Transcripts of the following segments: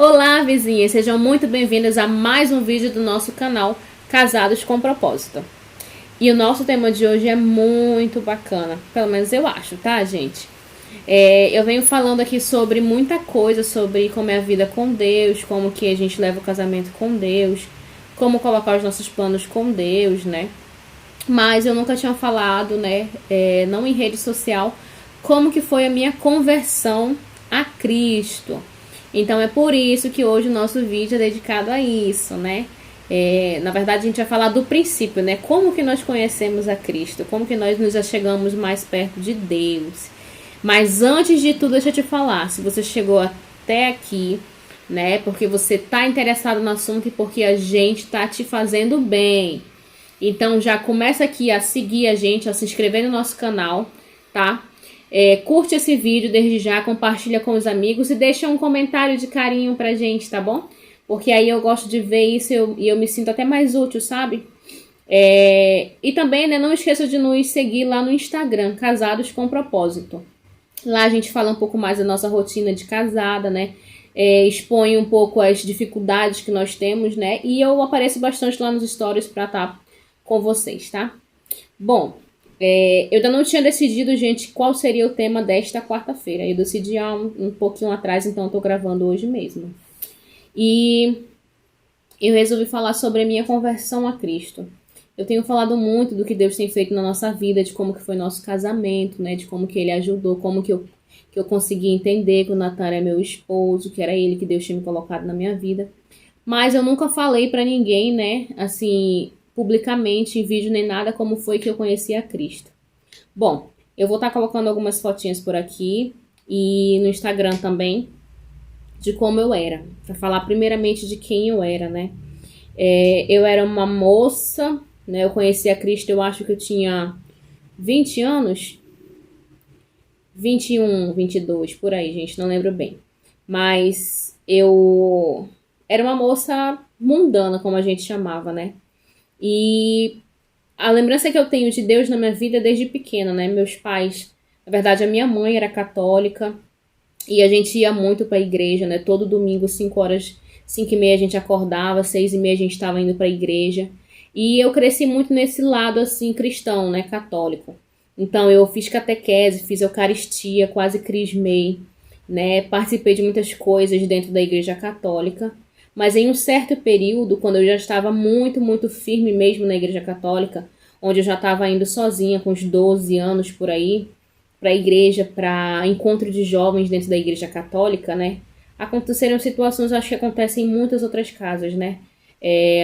Olá, vizinhas! Sejam muito bem-vindas a mais um vídeo do nosso canal Casados com Propósito. E o nosso tema de hoje é muito bacana, pelo menos eu acho, tá, gente? Eu venho falando aqui sobre muita coisa, sobre como é a vida com Deus, como que a gente leva o casamento com Deus, como colocar os nossos planos com Deus, né? Mas eu nunca tinha falado, né, não em rede social, como que foi a minha conversão a Cristo. Então é por isso que hoje o nosso vídeo é dedicado a isso, né? Na verdade a gente vai falar do princípio, né? Como que nós conhecemos a Cristo, como que nós nos achegamos mais perto de Deus. Mas antes de tudo, deixa eu te falar, se você chegou até aqui, né? Porque você tá interessado no assunto e porque a gente tá te fazendo bem. Então já começa aqui a seguir a gente, a se inscrever no nosso canal, tá? Curte esse vídeo desde já, compartilha com os amigos e deixa um comentário de carinho pra gente, tá bom? Porque aí eu gosto de ver isso e eu me sinto até mais útil, sabe? E também, né, não esqueça de nos seguir lá no Instagram, Casados com Propósito. Lá a gente fala um pouco mais da nossa rotina de casada, né? Expõe um pouco as dificuldades que nós temos, né? E eu apareço bastante lá nos stories pra estar com vocês, tá? Bom, eu ainda não tinha decidido, gente, qual seria o tema desta quarta-feira. Eu decidi há um pouquinho atrás, então eu tô gravando hoje mesmo. E eu resolvi falar sobre a minha conversão a Cristo. Eu tenho falado muito do que Deus tem feito na nossa vida, de como que foi nosso casamento, né? De como que Ele ajudou, como que eu consegui entender que o Natan é meu esposo, que era Ele que Deus tinha me colocado na minha vida. Mas eu nunca falei pra ninguém, né? Assim, publicamente, em vídeo nem nada, como foi que eu conheci a Cristo. Bom, eu vou estar colocando algumas fotinhas por aqui e no Instagram também, de como eu era. Pra falar primeiramente de quem eu era, né? Eu era uma moça, né? Eu conheci a Cristo, eu acho que eu tinha 20 anos. 21, 22, por aí, gente, não lembro bem. Mas eu era uma moça mundana, como a gente chamava, né? E a lembrança que eu tenho de Deus na minha vida é desde pequena, né? Meus pais, na verdade, a minha mãe era católica e a gente ia muito para a igreja, né? Todo domingo, 5 horas, 5h30 a gente acordava, 6h30 a gente estava indo para a igreja. E eu cresci muito nesse lado, assim, cristão, né? Católico. Então, eu fiz catequese, fiz eucaristia, quase crismei, né? Participei de muitas coisas dentro da igreja católica. Mas em um certo período, quando eu já estava muito, muito firme mesmo na igreja católica, onde eu já estava indo sozinha com uns 12 anos por aí, para a igreja, para encontro de jovens dentro da igreja católica, né? Aconteceram situações, acho que acontecem em muitas outras casas, né?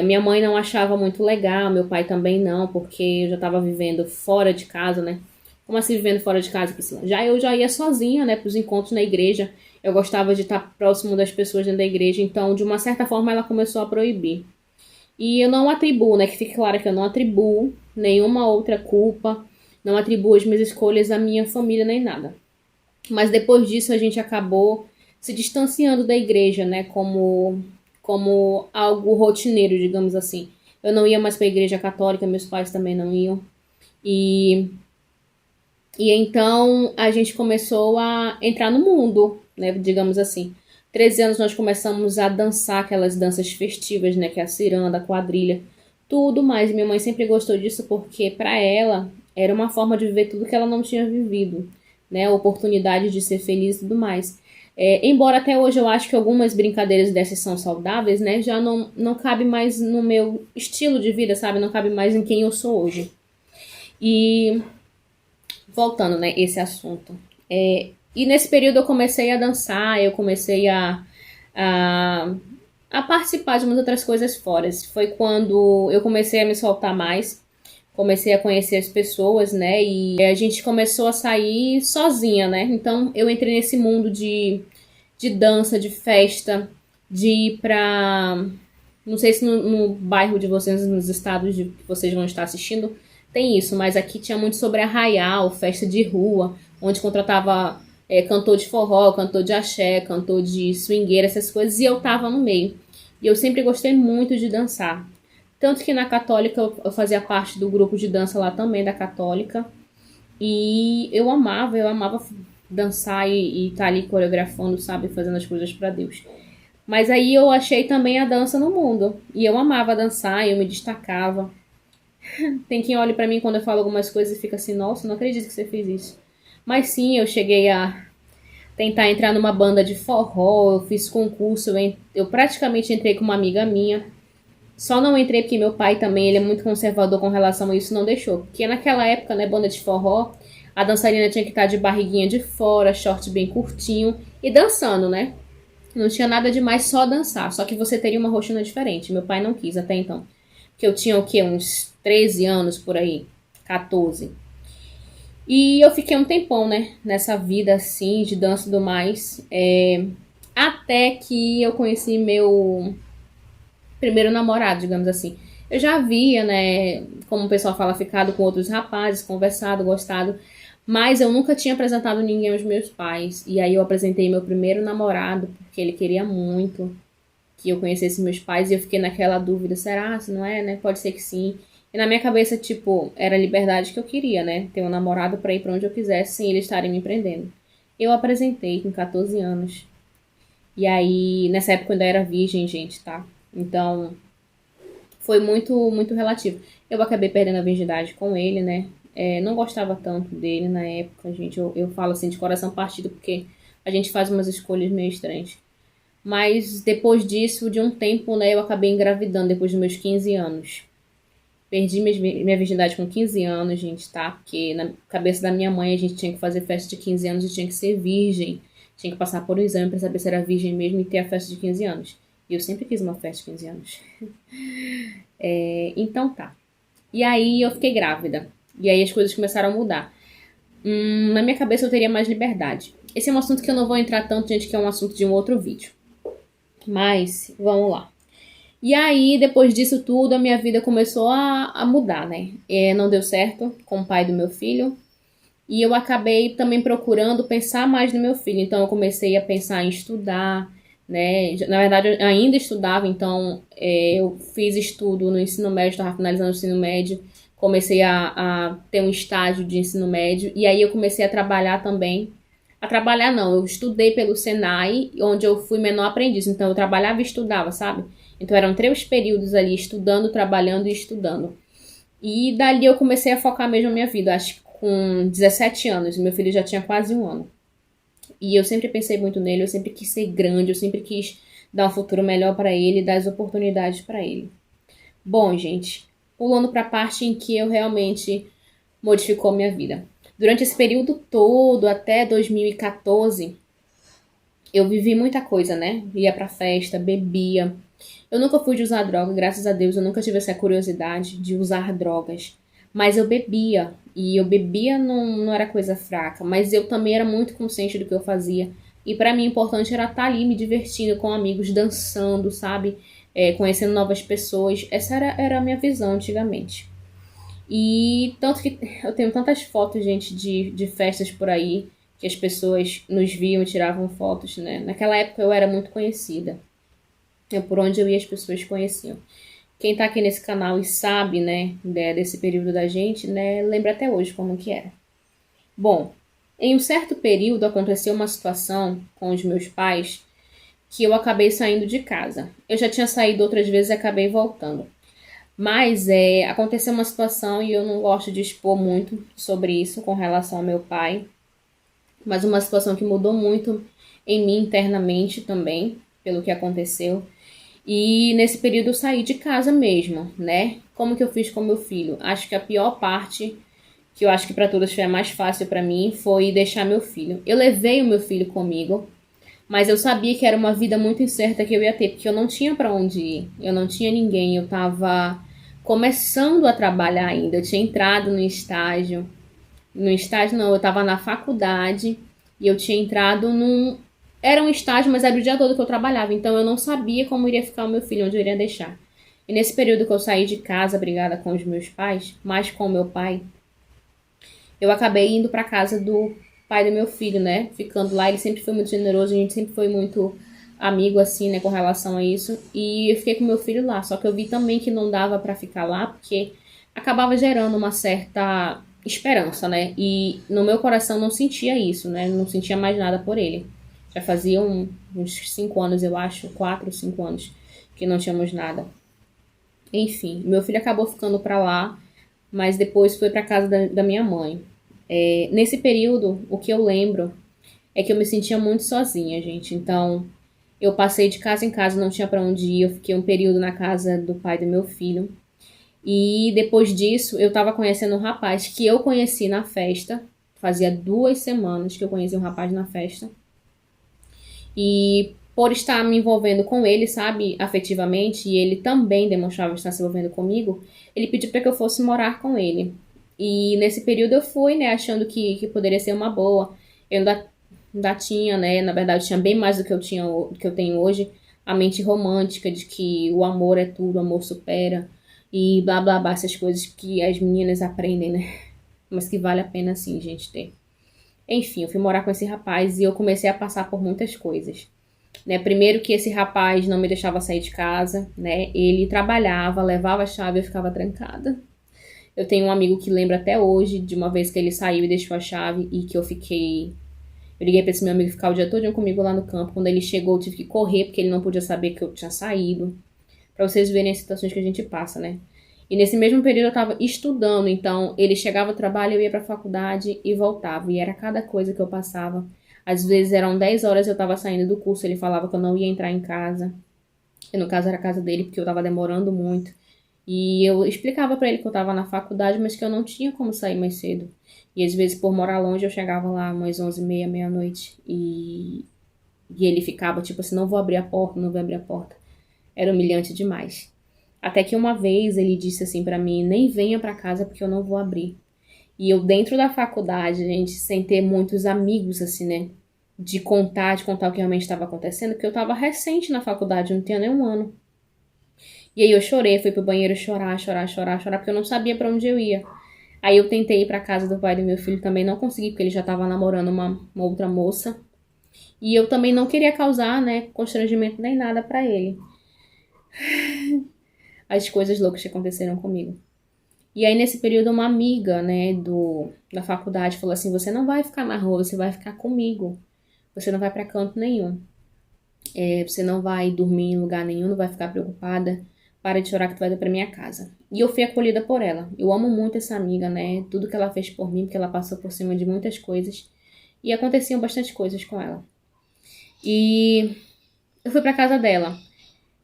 Minha mãe não achava muito legal, meu pai também não, porque eu já estava vivendo fora de casa, né? Como assim vivendo fora de casa, Priscila? Eu já ia sozinha, né, para os encontros na igreja. Eu gostava de estar próximo das pessoas dentro da igreja, então, de uma certa forma, ela começou a proibir. E eu não atribuo, né, que fique claro que eu não atribuo nenhuma outra culpa, não atribuo as minhas escolhas à minha família nem nada. Mas depois disso a gente acabou se distanciando da igreja, né, como algo rotineiro, digamos assim. Eu não ia mais para a igreja católica, meus pais também não iam. E então a gente começou a entrar no mundo, né, digamos assim. 13 anos nós começamos a dançar aquelas danças festivas, né, que é a ciranda, a quadrilha, tudo mais. Minha mãe sempre gostou disso porque para ela era uma forma de viver tudo que ela não tinha vivido, né, a oportunidade de ser feliz e tudo mais. Embora até hoje eu acho que algumas brincadeiras dessas são saudáveis, né, já não cabe mais no meu estilo de vida, sabe, não cabe mais em quem eu sou hoje. E voltando, né, esse assunto. E nesse período eu comecei a dançar, eu comecei a participar de umas outras coisas fora. Foi quando eu comecei a me soltar mais, comecei a conhecer as pessoas, né, e a gente começou a sair sozinha, né, então eu entrei nesse mundo de dança, de festa, de ir pra... Não sei se no bairro de vocês, nos estados que vocês vão estar assistindo, tem isso, mas aqui tinha muito sobre arraial, festa de rua, onde contratava cantor de forró, cantor de axé, cantor de swingueira, essas coisas, e eu tava no meio. E eu sempre gostei muito de dançar. Tanto que na católica eu fazia parte do grupo de dança lá também, da católica. E eu amava dançar e estar ali coreografando, sabe, fazendo as coisas pra Deus. Mas aí eu achei também a dança no mundo. E eu amava dançar, eu me destacava. Tem quem olhe pra mim quando eu falo algumas coisas e fica assim, nossa, não acredito que você fez isso. Mas sim, eu cheguei a tentar entrar numa banda de forró, eu fiz concurso, eu praticamente entrei com uma amiga minha. Só não entrei porque meu pai também, ele é muito conservador com relação a isso, não deixou. Porque naquela época, né, banda de forró, a dançarina tinha que estar de barriguinha de fora, short bem curtinho e dançando, né? Não tinha nada demais, só dançar. Só que você teria uma rotina diferente. Meu pai não quis até então. Porque eu tinha o quê? Uns 13 anos por aí. 14. E eu fiquei um tempão, né? Nessa vida assim, de dança e tudo mais. Até que eu conheci meu primeiro namorado, digamos assim. Eu já havia, né? Como o pessoal fala, ficado com outros rapazes, conversado, gostado. Mas eu nunca tinha apresentado ninguém aos meus pais. E aí eu apresentei meu primeiro namorado, porque ele queria muito que eu conhecesse meus pais. E eu fiquei naquela dúvida, será? Se não é, né? Pode ser que sim. E na minha cabeça, tipo, era a liberdade que eu queria, né? Ter um namorado pra ir pra onde eu quisesse, sem eles estarem me prendendo. Eu apresentei com 14 anos. E aí, nessa época eu ainda era virgem, gente, tá? Então, foi muito, muito relativo. Eu acabei perdendo a virgindade com ele, né? Não gostava tanto dele na época, gente. Eu falo assim de coração partido porque a gente faz umas escolhas meio estranhas. Mas depois disso, de um tempo, né, eu acabei engravidando depois dos meus 15 anos. Perdi minha virgindade com 15 anos, gente, tá? Porque na cabeça da minha mãe a gente tinha que fazer festa de 15 anos e tinha que ser virgem. Tinha que passar por um exame pra saber se era virgem mesmo e ter a festa de 15 anos. E eu sempre quis uma festa de 15 anos. Então tá. E aí eu fiquei grávida. E aí as coisas começaram a mudar. Na minha cabeça eu teria mais liberdade. Esse é um assunto que eu não vou entrar tanto, gente, que é um assunto de um outro vídeo. Mas, vamos lá. E aí, depois disso tudo, a minha vida começou a mudar, né? Não deu certo com o pai do meu filho. E eu acabei também procurando pensar mais no meu filho. Então, eu comecei a pensar em estudar, né? Na verdade, eu ainda estudava, então eu fiz estudo no ensino médio, estava finalizando o ensino médio. Comecei a ter um estágio de ensino médio. E aí, eu comecei a trabalhar também. A trabalhar não, eu estudei pelo Senai, onde eu fui menor aprendiz. Então, eu trabalhava e estudava, sabe? Então, eram 3 períodos ali, estudando, trabalhando e estudando. E dali eu comecei a focar mesmo na minha vida. Acho que com 17 anos, meu filho já tinha quase 1 ano. E eu sempre pensei muito nele, eu sempre quis ser grande, eu sempre quis dar um futuro melhor para ele, dar as oportunidades para ele. Bom, gente, pulando para a parte em que eu realmente modificou minha vida. Durante esse período todo, até 2014, eu vivi muita coisa, né? Ia pra festa, bebia. Eu nunca fui de usar droga, graças a Deus, eu nunca tive essa curiosidade de usar drogas. Mas eu bebia, e eu bebia não era coisa fraca, mas eu também era muito consciente do que eu fazia. E pra mim, o importante era estar ali me divertindo com amigos, dançando, sabe? Conhecendo novas pessoas. Essa era a minha visão antigamente. E tanto que eu tenho tantas fotos, gente, de festas por aí, que as pessoas nos viam e tiravam fotos, né? Naquela época eu era muito conhecida. Por onde eu ia, as pessoas conheciam. Quem tá aqui nesse canal e sabe, né, desse período da gente, né, lembra até hoje como que era. Bom, em um certo período aconteceu uma situação com os meus pais que eu acabei saindo de casa. Eu já tinha saído outras vezes e acabei voltando. Mas aconteceu uma situação e eu não gosto de expor muito sobre isso com relação ao meu pai. Mas uma situação que mudou muito em mim internamente também, pelo que aconteceu. E nesse período eu saí de casa mesmo, né? Como que eu fiz com meu filho? Acho que a pior parte, que eu acho que para todas foi a mais fácil para mim, foi deixar meu filho. Eu levei o meu filho comigo, mas eu sabia que era uma vida muito incerta que eu ia ter, porque eu não tinha para onde ir. Eu não tinha ninguém, eu tava começando a trabalhar ainda. Eu tinha entrado no estágio. No estágio não, eu tava na faculdade e eu tinha entrado num... Era um estágio, mas era o dia todo que eu trabalhava. Então eu não sabia como iria ficar o meu filho, onde eu iria deixar. E nesse período que eu saí de casa, brigada com os meus pais, mais com o meu pai, eu acabei indo pra casa do pai do meu filho, né? Ficando lá, ele sempre foi muito generoso, a gente sempre foi muito amigo, assim, né, com relação a isso. E eu fiquei com meu filho lá, só que eu vi também que não dava pra ficar lá, porque acabava gerando uma certa esperança, né? E no meu coração não sentia isso, né? Não sentia mais nada por ele. Já fazia uns 5 anos, eu acho, 4, 5 anos, que não tínhamos nada. Enfim, meu filho acabou ficando pra lá, mas depois foi pra casa da minha mãe. Nesse período, o que eu lembro é que eu me sentia muito sozinha, gente. Então, eu passei de casa em casa, não tinha pra onde ir. Eu fiquei um período na casa do pai do meu filho. E depois disso, eu tava conhecendo um rapaz que eu conheci na festa. Fazia 2 semanas que eu conheci um rapaz na festa. E por estar me envolvendo com ele, sabe, afetivamente, e ele também demonstrava estar se envolvendo comigo, ele pediu para que eu fosse morar com ele. E nesse período eu fui, né, achando que poderia ser uma boa. Eu ainda tinha, né, na verdade tinha bem mais do que do que eu tenho hoje, a mente romântica de que o amor é tudo, o amor supera, e blá blá blá, essas coisas que as meninas aprendem, né, mas que vale a pena sim, gente, ter. Enfim, eu fui morar com esse rapaz e eu comecei a passar por muitas coisas. Né? Primeiro que esse rapaz não me deixava sair de casa, né? Ele trabalhava, levava a chave e eu ficava trancada. Eu tenho um amigo que lembra até hoje de uma vez que ele saiu e deixou a chave e que eu fiquei... Eu liguei pra esse meu amigo ficar o dia todo comigo lá no campo. Quando ele chegou, eu tive que correr porque ele não podia saber que eu tinha saído. Pra vocês verem as situações que a gente passa, né? E nesse mesmo período eu tava estudando, então ele chegava do trabalho, eu ia pra faculdade e voltava. E era cada coisa que eu passava. Às vezes eram 10 horas eu tava saindo do curso, ele falava que eu não ia entrar em casa. E no caso era a casa dele, porque eu tava demorando muito. E eu explicava pra ele que eu tava na faculdade, mas que eu não tinha como sair mais cedo. E às vezes por morar longe eu chegava lá umas 11h30, meia-noite. E ele ficava tipo assim, não vou abrir a porta, não vou abrir a porta. Era humilhante demais. Até que uma vez ele disse assim pra mim, nem venha pra casa porque eu não vou abrir. E eu dentro da faculdade, gente, sem ter muitos amigos assim, né? De contar o que realmente estava acontecendo, porque eu tava recente na faculdade, não tinha nem um ano. E aí eu chorei, fui pro banheiro chorar, porque eu não sabia pra onde eu ia. Aí eu tentei ir pra casa do pai do meu filho, também não consegui, porque ele já tava namorando uma outra moça. E eu também não queria causar, né, constrangimento nem nada pra ele. As coisas loucas que aconteceram comigo. E aí, nesse período, uma amiga, né, da faculdade falou assim, você não vai ficar na rua, você vai ficar comigo. Você não vai pra canto nenhum. Você não vai dormir em lugar nenhum, não vai ficar preocupada. Para de chorar que tu vai dar pra minha casa. E eu fui acolhida por ela. Eu amo muito essa amiga, né? Tudo que ela fez por mim, porque ela passou por cima de muitas coisas. E aconteciam bastante coisas com ela. E eu fui pra casa dela.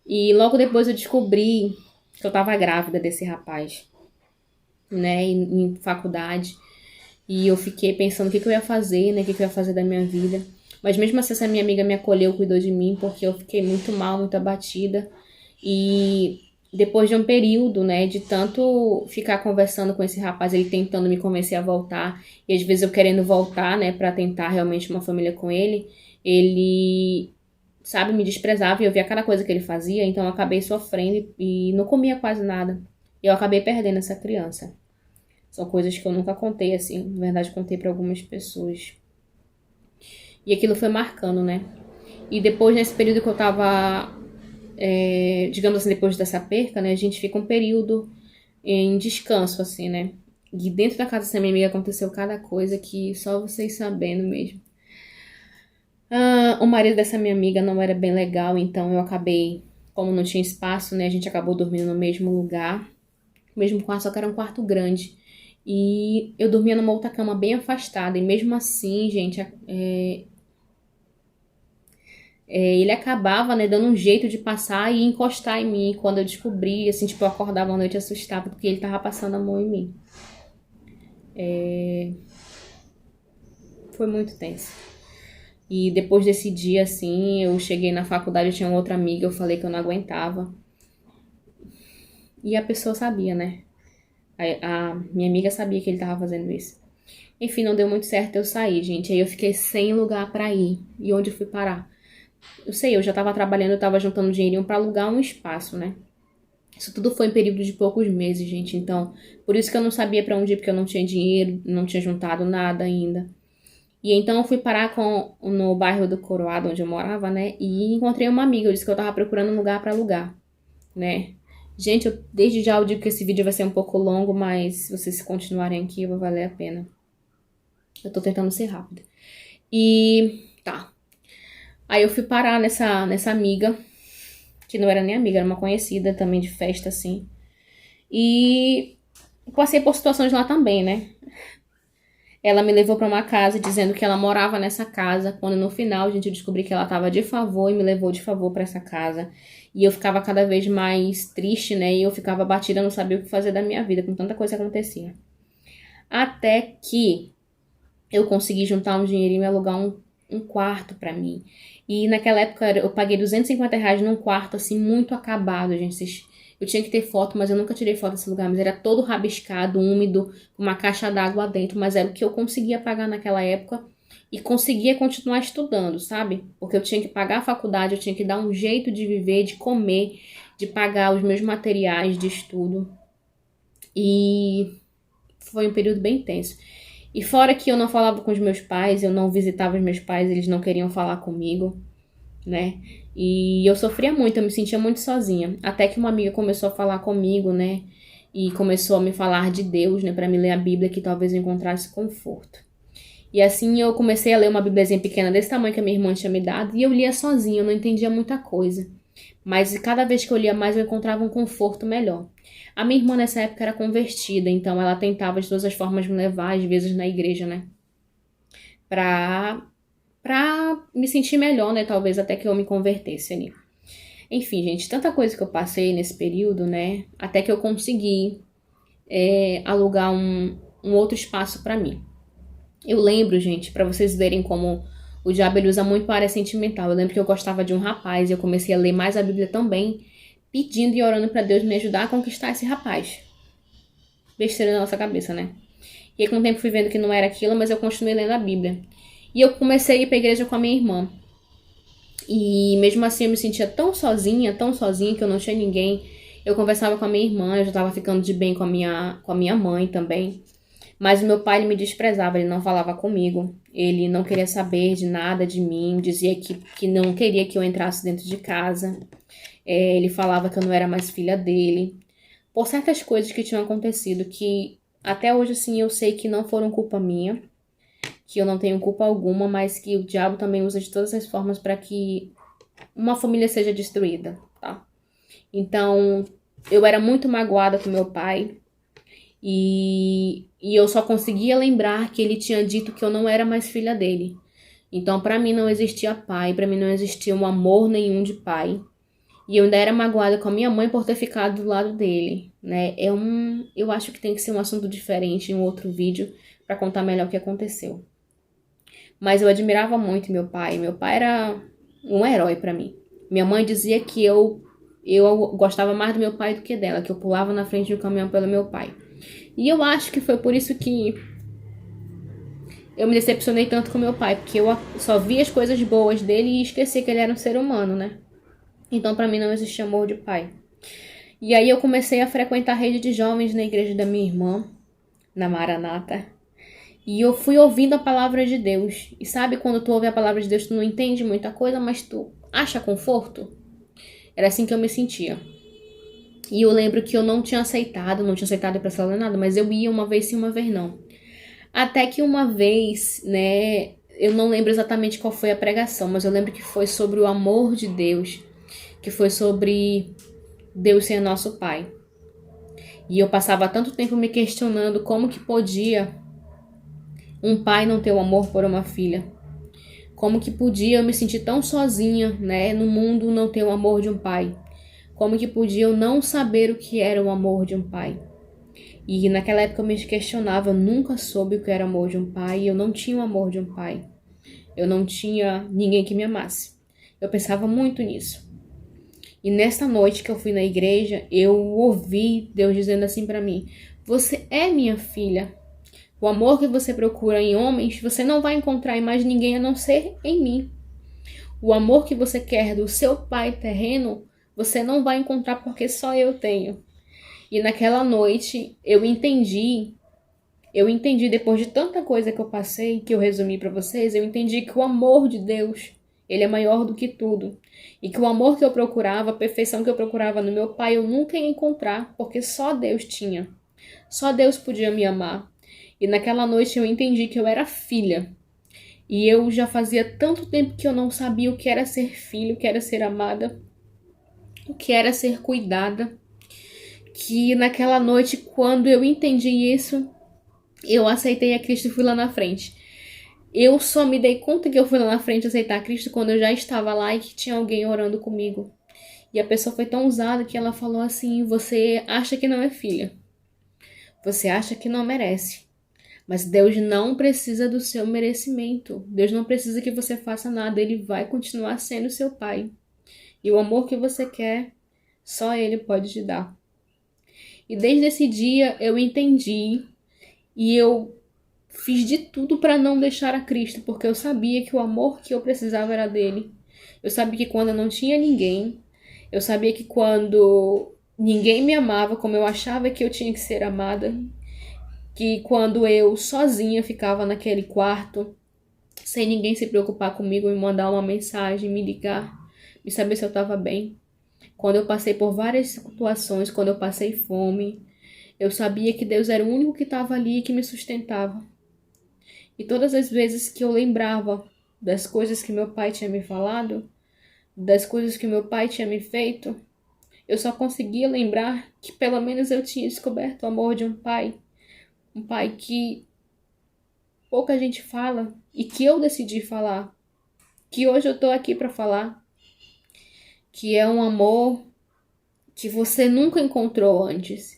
E logo depois eu descobri que eu tava grávida desse rapaz, né? Em faculdade. E eu fiquei pensando o que eu ia fazer, né? O que eu ia fazer da minha vida. Mas mesmo assim, essa minha amiga me acolheu, cuidou de mim, porque eu fiquei muito mal, muito abatida. E depois de um período, né, de tanto ficar conversando com esse rapaz, ele tentando me convencer a voltar, e às vezes eu querendo voltar, né, pra tentar realmente uma família com ele, sabe, me desprezava e eu via cada coisa que ele fazia, então eu acabei sofrendo e não comia quase nada. E eu acabei perdendo essa criança. São coisas que eu nunca contei, assim, na verdade contei pra algumas pessoas. E aquilo foi marcando, né? E depois, nesse período que eu tava, digamos assim, depois dessa perca, né? A gente fica um período em descanso, assim, né? E dentro da casa dessa minha amiga aconteceu cada coisa que só vocês sabendo mesmo. O marido dessa minha amiga não era bem legal, então eu acabei, como não tinha espaço, né? A gente acabou dormindo no mesmo lugar, mesmo quarto, só que era um quarto grande. E eu dormia numa outra cama bem afastada. E mesmo assim, gente, ele acabava, né, dando um jeito de passar e encostar em mim. Quando eu descobri, assim, tipo, eu acordava à noite assustada porque ele tava passando a mão em mim. Foi muito tenso. E depois desse dia, assim, eu cheguei na faculdade, eu tinha uma outra amiga, eu falei que eu não aguentava. E a pessoa sabia, né? A minha amiga sabia que ele tava fazendo isso. Enfim, não deu muito certo eu sair, gente. Aí eu fiquei sem lugar pra ir. E onde eu fui parar? Eu sei, eu já tava trabalhando, eu tava juntando dinheirinho pra alugar um espaço, né? Isso tudo foi em período de poucos meses, gente. Então, por isso que eu não sabia pra onde ir, porque eu não tinha dinheiro, não tinha juntado nada ainda. E então eu fui parar no bairro do Coroado, onde eu morava, né? E encontrei uma amiga, eu disse que eu tava procurando um lugar pra alugar, né? Gente, desde já eu digo que esse vídeo vai ser um pouco longo, mas se vocês continuarem aqui, vai valer a pena. Eu tô tentando ser rápida. E tá. Aí eu fui parar nessa amiga, que não era nem amiga, era uma conhecida também de festa, assim. E passei por situações lá também, né? Ela me levou pra uma casa dizendo que ela morava nessa casa, quando no final a gente descobriu que ela tava de favor e me levou de favor pra essa casa. E eu ficava cada vez mais triste, né? E eu ficava batida, não sabia o que fazer da minha vida, com tanta coisa que acontecia. Até que eu consegui juntar um dinheirinho e alugar um quarto pra mim. E naquela época eu paguei R$ 250 num quarto, assim, muito acabado, gente. Eu tinha que ter foto, mas eu nunca tirei foto desse lugar. Mas era todo rabiscado, úmido, com uma caixa d'água dentro. Mas era o que eu conseguia pagar naquela época. E conseguia continuar estudando, sabe? Porque eu tinha que pagar a faculdade, eu tinha que dar um jeito de viver, de comer, de pagar os meus materiais de estudo. E foi um período bem tenso. E fora que eu não falava com os meus pais, eu não visitava os meus pais, eles não queriam falar comigo, né? E eu sofria muito, eu me sentia muito sozinha. Até que uma amiga começou a falar comigo, né? E começou a me falar de Deus, né? Pra me ler a Bíblia, que talvez eu encontrasse conforto. E assim eu comecei a ler uma Bíbliazinha pequena desse tamanho que a minha irmã tinha me dado. E eu lia sozinha, eu não entendia muita coisa. Mas cada vez que eu lia mais, eu encontrava um conforto melhor. A minha irmã nessa época era convertida, então ela tentava de todas as formas me levar, às vezes na igreja, né? Pra me sentir melhor, né? Talvez até que eu me convertesse ali. Enfim, gente, tanta coisa que eu passei nesse período, né? Até que eu consegui alugar um outro espaço pra mim. Eu lembro, gente, pra vocês verem como o diabo ele usa muito para área sentimental. Eu lembro que eu gostava de um rapaz e eu comecei a ler mais a Bíblia também, pedindo e orando pra Deus me ajudar a conquistar esse rapaz. Besteira na nossa cabeça, né? E aí com o tempo fui vendo que não era aquilo, mas eu continuei lendo a Bíblia. E eu comecei a ir pra igreja com a minha irmã. E mesmo assim eu me sentia tão sozinha que eu não tinha ninguém. Eu conversava com a minha irmã, eu já tava ficando de bem com a minha mãe também. Mas o meu pai ele me desprezava, ele não falava comigo. Ele não queria saber de nada de mim, dizia que não queria que eu entrasse dentro de casa. Ele falava que eu não era mais filha dele. Por certas coisas que tinham acontecido que até hoje assim eu sei que não foram culpa minha, que eu não tenho culpa alguma, mas que o diabo também usa de todas as formas para que uma família seja destruída, tá? Então, eu era muito magoada com meu pai e eu só conseguia lembrar que ele tinha dito que eu não era mais filha dele. Então, pra mim não existia pai, pra mim não existia um amor nenhum de pai. E eu ainda era magoada com a minha mãe por ter ficado do lado dele, né? Eu acho que tem que ser um assunto diferente em um outro vídeo pra contar melhor o que aconteceu. Mas eu admirava muito meu pai. Meu pai era um herói pra mim. Minha mãe dizia que eu gostava mais do meu pai do que dela, que eu pulava na frente do caminhão pelo meu pai. E eu acho que foi por isso que eu me decepcionei tanto com meu pai, porque eu só via as coisas boas dele e esqueci que ele era um ser humano, né? Então pra mim não existia amor de pai. E aí eu comecei a frequentar a rede de jovens na igreja da minha irmã, na Maranata. E eu fui ouvindo a palavra de Deus. E sabe quando tu ouve a palavra de Deus, tu não entende muita coisa, mas tu acha conforto? Era assim que eu me sentia. E eu lembro que eu não tinha aceitado ir pra sala nada, mas eu ia uma vez sim, uma vez não. Até que uma vez, né, eu não lembro exatamente qual foi a pregação, mas eu lembro que foi sobre o amor de Deus, que foi sobre Deus ser nosso Pai. E eu passava tanto tempo me questionando como que podia um pai não ter o amor por uma filha. Como que podia eu me sentir tão sozinha, né, no mundo não ter o amor de um pai. Como que podia eu não saber o que era o amor de um pai. E naquela época eu me questionava, eu nunca soube o que era o amor de um pai, e eu não tinha o amor de um pai. Eu não tinha ninguém que me amasse. Eu pensava muito nisso. E nessa noite que eu fui na igreja, eu ouvi Deus dizendo assim pra mim: você é minha filha. O amor que você procura em homens, você não vai encontrar em mais ninguém a não ser em mim. O amor que você quer do seu pai terreno, você não vai encontrar porque só eu tenho. E naquela noite eu entendi depois de tanta coisa que eu passei, que eu resumi pra vocês, eu entendi que o amor de Deus, ele é maior do que tudo. E que o amor que eu procurava, a perfeição que eu procurava no meu pai, eu nunca ia encontrar, porque só Deus tinha. Só Deus podia me amar. E naquela noite eu entendi que eu era filha. E eu já fazia tanto tempo que eu não sabia o que era ser filho, o que era ser amada, o que era ser cuidada, que naquela noite, quando eu entendi isso, eu aceitei a Cristo e fui lá na frente. Eu só me dei conta que eu fui lá na frente aceitar a Cristo quando eu já estava lá e que tinha alguém orando comigo. E a pessoa foi tão ousada que ela falou assim: você acha que não é filha, você acha que não merece. Mas Deus não precisa do seu merecimento. Deus não precisa que você faça nada. Ele vai continuar sendo seu pai. E o amor que você quer, só Ele pode te dar. E desde esse dia eu entendi e eu fiz de tudo para não deixar a Cristo, porque eu sabia que o amor que eu precisava era dele. Eu sabia que quando eu não tinha ninguém, eu sabia que quando ninguém me amava como eu achava que eu tinha que ser amada, que quando eu sozinha ficava naquele quarto, sem ninguém se preocupar comigo, me mandar uma mensagem, me ligar, me saber se eu estava bem. Quando eu passei por várias situações, quando eu passei fome, eu sabia que Deus era o único que estava ali e que me sustentava. E todas as vezes que eu lembrava das coisas que meu pai tinha me falado, das coisas que meu pai tinha me feito, eu só conseguia lembrar que pelo menos eu tinha descoberto o amor de um pai que pouca gente fala e que eu decidi falar, que hoje eu tô aqui para falar, que é um amor que você nunca encontrou antes.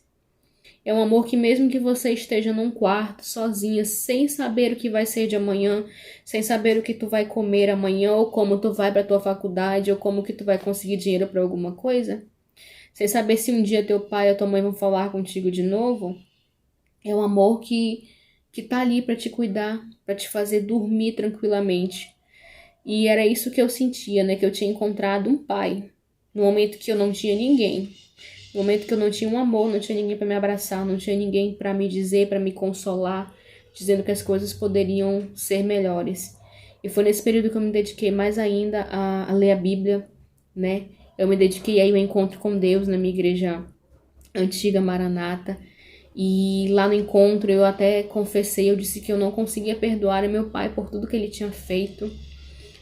É um amor que mesmo que você esteja num quarto, sozinha, sem saber o que vai ser de amanhã, sem saber o que tu vai comer amanhã, ou como tu vai pra tua faculdade, ou como que tu vai conseguir dinheiro pra alguma coisa, sem saber se um dia teu pai ou tua mãe vão falar contigo de novo, é um amor que tá ali pra te cuidar, pra te fazer dormir tranquilamente. E era isso que eu sentia, né? Que eu tinha encontrado um pai, no momento que eu não tinha ninguém. No momento que eu não tinha um amor, não tinha ninguém para me abraçar, não tinha ninguém para me dizer, para me consolar, dizendo que as coisas poderiam ser melhores. E foi nesse período que eu me dediquei mais ainda a ler a Bíblia, né? Eu me dediquei aí ao encontro com Deus na minha igreja antiga, Maranata. E lá no encontro eu até confessei, eu disse que eu não conseguia perdoar meu pai por tudo que ele tinha feito,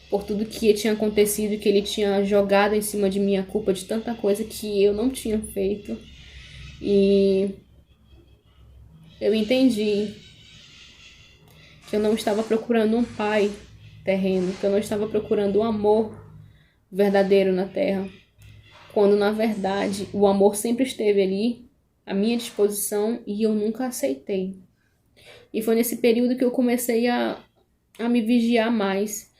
por tudo que tinha acontecido, que ele tinha jogado em cima de mim a culpa de tanta coisa que eu não tinha feito. E eu entendi que eu não estava procurando um pai terreno, que eu não estava procurando um amor verdadeiro na terra, quando na verdade o amor sempre esteve ali, à minha disposição, e eu nunca aceitei. E foi nesse período que eu comecei a me vigiar mais.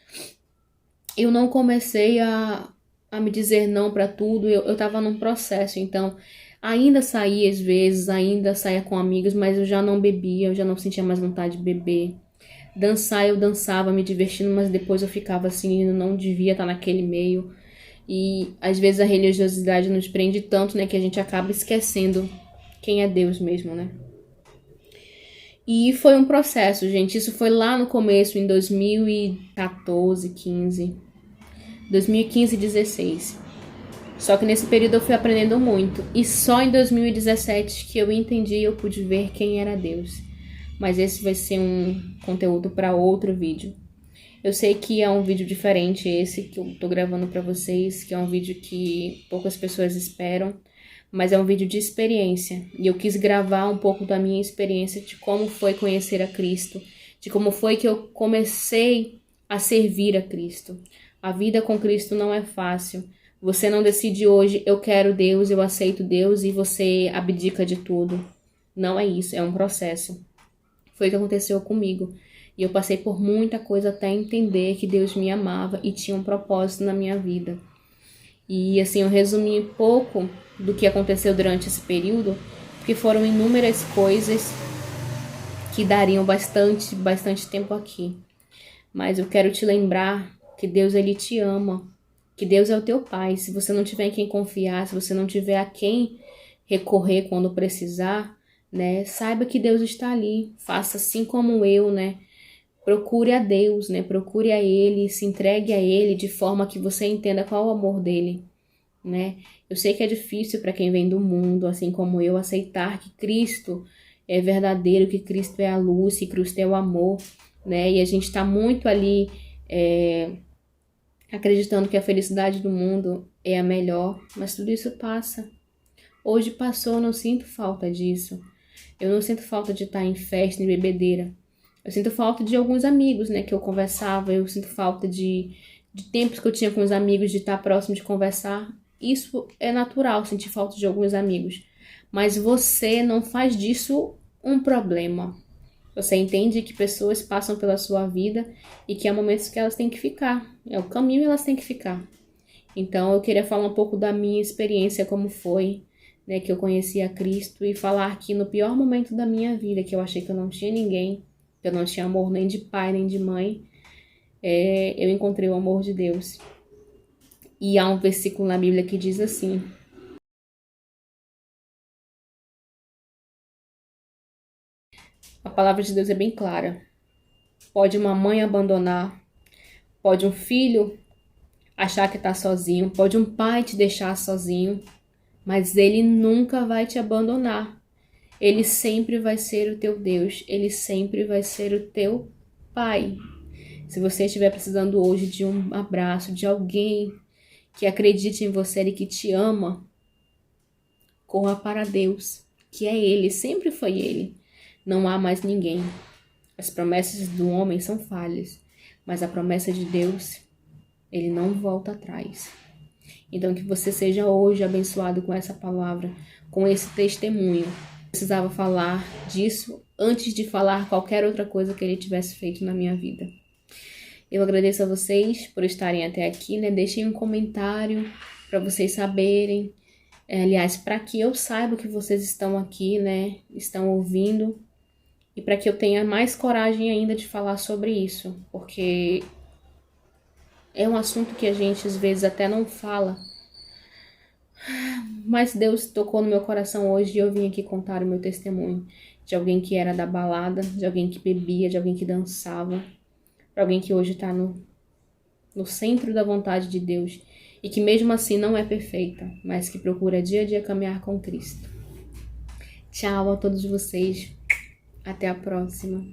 Eu não comecei a me dizer não para tudo, eu tava num processo, então ainda saía às vezes, ainda saía com amigos, mas eu já não bebia, eu já não sentia mais vontade de beber. Dançar, eu dançava, me divertindo, mas depois eu ficava assim, eu não devia estar naquele meio. E às vezes a religiosidade nos prende tanto, né, que a gente acaba esquecendo quem é Deus mesmo, né? E foi um processo, gente. Isso foi lá no começo, em 2014, 15. 2015 e 16. Só que nesse período eu fui aprendendo muito. E só em 2017 que eu entendi e eu pude ver quem era Deus. Mas esse vai ser um conteúdo para outro vídeo. Eu sei que é um vídeo diferente esse que eu tô gravando para vocês, que é um vídeo que poucas pessoas esperam, mas é um vídeo de experiência. E eu quis gravar um pouco da minha experiência de como foi conhecer a Cristo, de como foi que eu comecei a servir a Cristo. A vida com Cristo não é fácil. Você não decide hoje, eu quero Deus, eu aceito Deus e você abdica de tudo. Não é isso, é um processo. Foi o que aconteceu comigo. E eu passei por muita coisa até entender que Deus me amava e tinha um propósito na minha vida. E assim, eu resumi um pouco do que aconteceu durante esse período, porque foram inúmeras coisas que dariam bastante tempo aqui. Mas eu quero te lembrar que Deus, Ele te ama, que Deus é o teu Pai. Se você não tiver em quem confiar, se você não tiver a quem recorrer quando precisar, né, saiba que Deus está ali. Faça assim como eu, né? Procure a Deus, né? Procure a Ele, se entregue a Ele de forma que você entenda qual é o amor dele, né? Eu sei que é difícil para quem vem do mundo, assim como eu, aceitar que Cristo é verdadeiro, que Cristo é a luz, que Cristo é o amor, né? E a gente tá muito ali acreditando que a felicidade do mundo é a melhor, mas tudo isso passa. Hoje passou, eu não sinto falta disso. Eu não sinto falta de estar em festa, em bebedeira. Eu sinto falta de alguns amigos, né, que eu conversava. Eu sinto falta de tempos que eu tinha com os amigos, de estar próximo, de conversar. Isso é natural, sentir falta de alguns amigos. Mas você não faz disso um problema. Você entende que pessoas passam pela sua vida e que há momentos que elas têm que ficar. É o caminho e elas têm que ficar. Então eu queria falar um pouco da minha experiência, como foi, né, que eu conheci a Cristo, e falar que no pior momento da minha vida, que eu achei que eu não tinha ninguém, que eu não tinha amor nem de pai nem de mãe, eu encontrei o amor de Deus. E há um versículo na Bíblia que diz assim: a palavra de Deus é bem clara. Pode uma mãe abandonar, pode um filho achar que está sozinho, pode um pai te deixar sozinho, mas ele nunca vai te abandonar. Ele sempre vai ser o teu Deus, ele sempre vai ser o teu Pai. Se você estiver precisando hoje de um abraço, de alguém que acredite em você e que te ama, corra para Deus, que é Ele, sempre foi Ele. Não há mais ninguém. As promessas do homem são falhas, mas a promessa de Deus, Ele não volta atrás. Então que você seja hoje abençoado com essa palavra, com esse testemunho. Eu precisava falar disso antes de falar qualquer outra coisa que Ele tivesse feito na minha vida. Eu agradeço a vocês por estarem até aqui, né? Deixem um comentário para vocês saberem. Aliás, para que eu saiba que vocês estão aqui, né? Estão ouvindo. E para que eu tenha mais coragem ainda de falar sobre isso. Porque é um assunto que a gente às vezes até não fala. Mas Deus tocou no meu coração hoje e eu vim aqui contar o meu testemunho. De alguém que era da balada, de alguém que bebia, de alguém que dançava. Para alguém que hoje está no centro da vontade de Deus e que mesmo assim não é perfeita, mas que procura dia a dia caminhar com Cristo. Tchau a todos vocês. Até a próxima.